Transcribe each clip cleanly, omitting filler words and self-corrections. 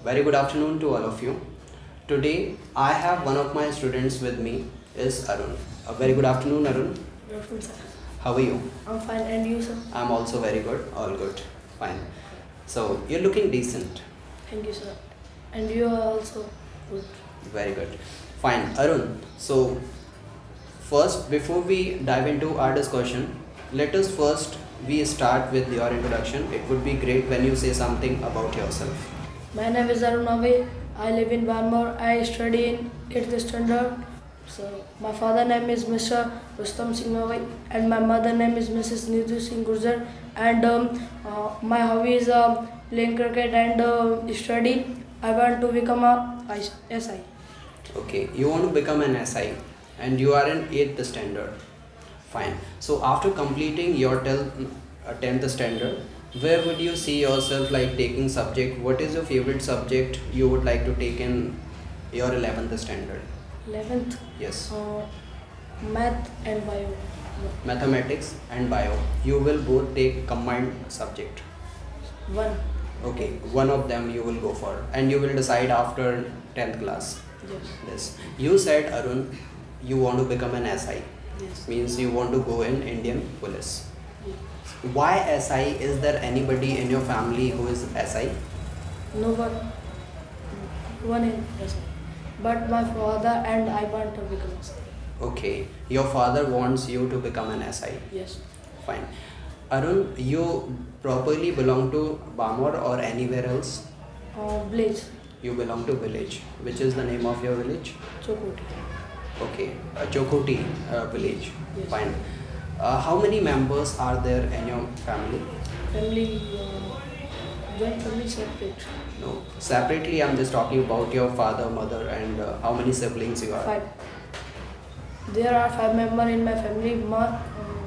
Very good afternoon to all of you. Today I have one of my students with me is Arun. A very good afternoon, Arun. Good afternoon, sir. How are you? I'm fine, and you, sir? I'm also very good. All good. Fine. So you're looking decent. Thank you, sir. And you are also good. Very good. Fine. Arun. So first, before we dive into our discussion, let us first we start with your introduction. It would be great when you say something about yourself. My name is Arun Abe. I live in Banmore. I study in 8th standard. So my father name is Mr. Rustam Singh Mawai and my mother name is Mrs. Nidhu Singh Gurjar. And my hobby is playing cricket and study. I want to become a SI. Okay, you want to become an SI and you are in 8th standard. Fine. So after completing your 10th standard, where would you see yourself like taking subject? What is your favorite subject you would like to take in your 11th standard? 11th, Yes. math and bio. Mathematics and bio. You will both take combined subject. One. Okay, one of them you will go for and you will decide after 10th class. Yes. Yes. You said Arun, you want to become an SI. Yes. Means you want to go in Indian police. Yes. Why SI? Is there anybody in your family who is SI? No one. One in SI. But my father and I want to become SI. Okay, your father wants you to become an SI. Yes. Fine. Arun, you properly belong to Bamor or anywhere else? Blaze. You belong to village. Which is the name of your village? Chokoti. Okay, Chokoti village. Yes. Fine. How many members are there in your family? Family, joint family separate. No, separately I'm just talking about your father, mother and how many siblings you are. 5. There are 5 members in my family.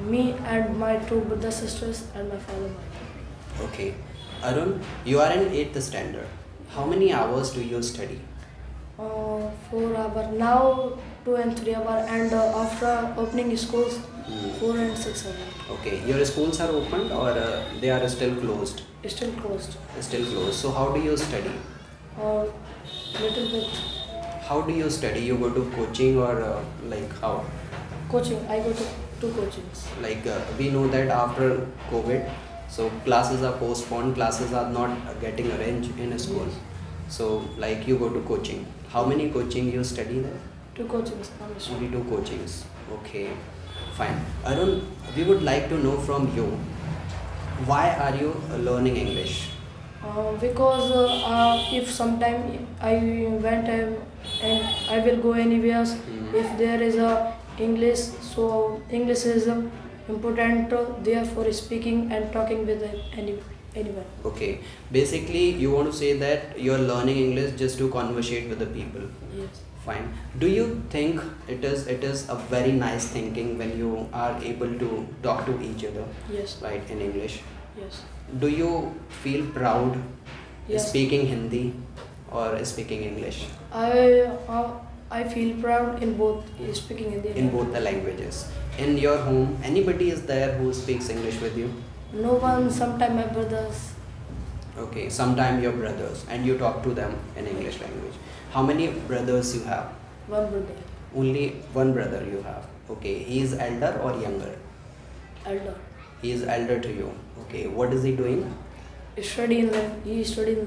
Me and my 2 brother sisters and my father. Mother. Okay. Arun, you are in 8th standard. How many hours do you study? 4 hours now, 2 and 3 hours, and after opening schools, 4 and 6 hours. Okay. Your schools are opened or they are still closed? Still closed. Still closed. So how do you study? Little bit How do you study? You go to coaching or like how? coaching. I go to 2 coachings. Like we know that after COVID, so classes are postponed, classes are not getting arranged in a school. Yes. So like you go to coaching. How many coaching you study there? 2 coachings. I'm sure. Only 2 coachings. Okay, fine. Arun, we would like to know from you, why are you learning English? Because if sometime I went and I will go anywhere, if there is a English, so English is important there for speaking and talking with anyone. Okay, basically you want to say that you are learning English just to conversate with the people. Yes. Fine. Do you think it is a very nice thinking when you are able to talk to each other, Yes. right, in English? Yes. Do you feel proud Yes. speaking Hindi or speaking English? I feel proud in both speaking Hindi. In both the languages. In your home, anybody is there who speaks English with you? No one. Sometimes my brothers. Okay, sometime your brothers and you talk to them in English language. How many brothers you have? One brother. Only one brother you have. Okay, he is elder or younger? Elder. He is elder to you. Okay, what is he doing? He studied in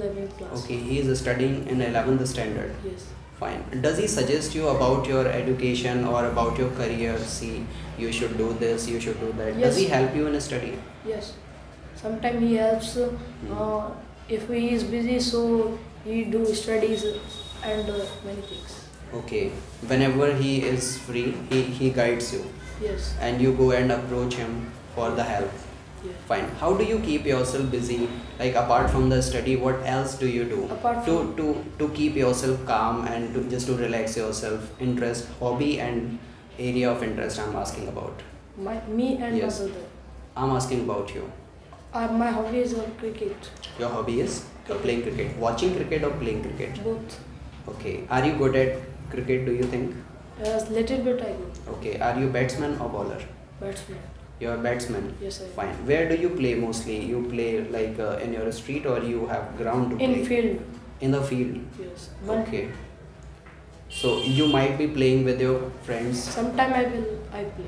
11th class. Okay, he is studying in 11th standard. Yes. Fine. Does he suggest you about your education or about your career? See, you should do this, you should do that. Does Yes. he help you in study? Yes. Sometimes he helps. If he is busy, so he do studies and many things. Okay. Whenever he is free, he guides you Yes. and you go and approach him for the help. Yes. Fine. How do you keep yourself busy? Like apart from the study, what else do you do Apart to from to keep yourself calm and to just to relax yourself? Interest, hobby, and area of interest. I'm asking about. me and Yes. my brother. I'm asking about you. My hobby is cricket. Your hobby is playing cricket. Watching cricket or playing cricket? Both. Okay. Are you good at cricket? Do you think? Yes, little bit I go. Okay. Are you batsman or bowler? Batsman. You're a batsman. Yes, I. Fine. Where do you play mostly? You play like in your street or you have ground to play? In field. In the field. Yes. But Okay. So you might be playing with your friends. sometime I play.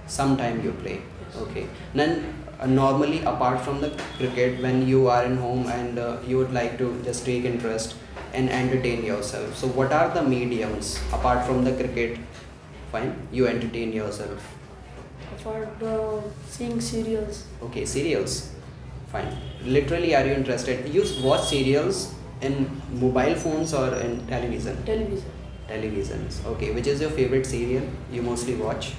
Sometime you play. Yes. Okay. Then normally apart from the cricket, when you are in home and you would like to just take interest and entertain yourself. So what are the mediums apart from the cricket? Fine. You entertain yourself. For seeing serials. Okay. Serials. Fine. Literally, are you interested? You watch serials in mobile phones or in television? Television. Televisions. Okay. Which is your favorite serial you mostly watch?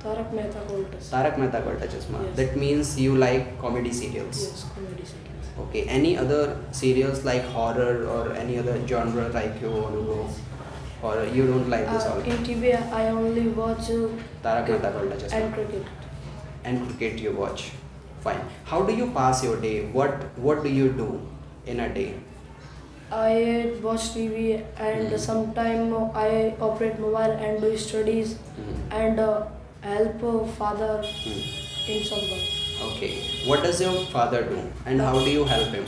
Tarak Mehta ka Ulta Chashma. Tarak Mehta ka Ulta Chashma. Yes. That means you like comedy serials. Yes, comedy serials. Okay. Any other serials like horror or any other genre like you want to go? Or you don't like this all? In TV, I only watch Tarak Mehta ka Ulta Chashma. and cricket. And cricket you watch. Fine. How do you pass your day? What do you do in a day? I watch TV and sometime I operate mobile and do studies and help father in some work. Okay. What does your father do and how do you help him?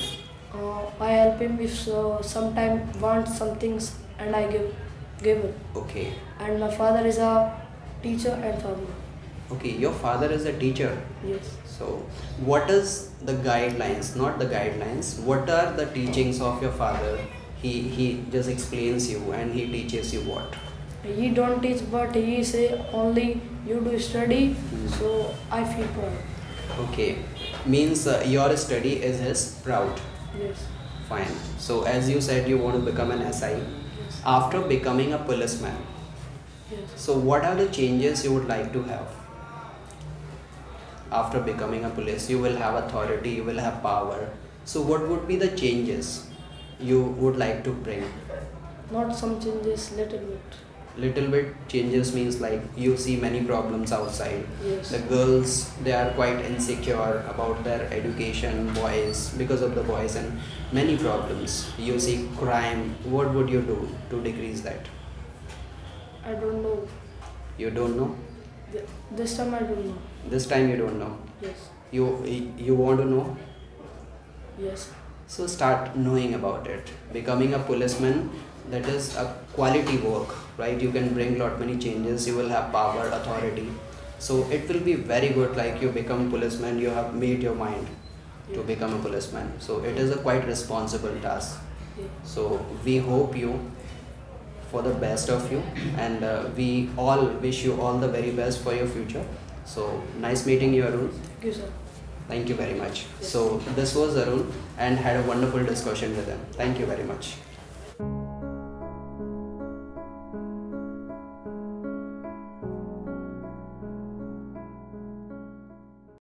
I help him if sometime wants some things and I give it. Okay. And my father is a teacher and farmer. Okay. Your father is a teacher. Yes. So what is the guidelines? Not the guidelines. What are the teachings of your father? He just explains you and he teaches you what? He don't teach, but he say only you do study. So I feel proud. Okay. Means your study is his proud. Yes. Fine. So as you said you want to become an SI. Yes. After becoming a policeman. Yes. So what are the changes you would like to have? After becoming a police, you will have authority, you will have power. So what would be the changes you would like to bring? Not some changes, little bit. Little bit changes means like you see many problems outside. Yes. The girls, they are quite insecure about their education, boys, because of the boys, and many problems. You see crime. What would you do to decrease that? I don't know. You don't know? This time I don't know. This time you don't know. Yes. You want to know? Yes. So start knowing about it. Becoming a policeman, that is a quality work, right? You can bring lot many changes. You will have power, authority. So it will be very good. Like you become policeman, you have made your mind to become a policeman. So it is a quite responsible task. Yeah. So we hope you for the best of you, and we all wish you all the very best for your future. So nice meeting you, Arun. Thank you, sir. Thank you very much. Yes. So this was Arun and had a wonderful discussion with him. Thank you very much.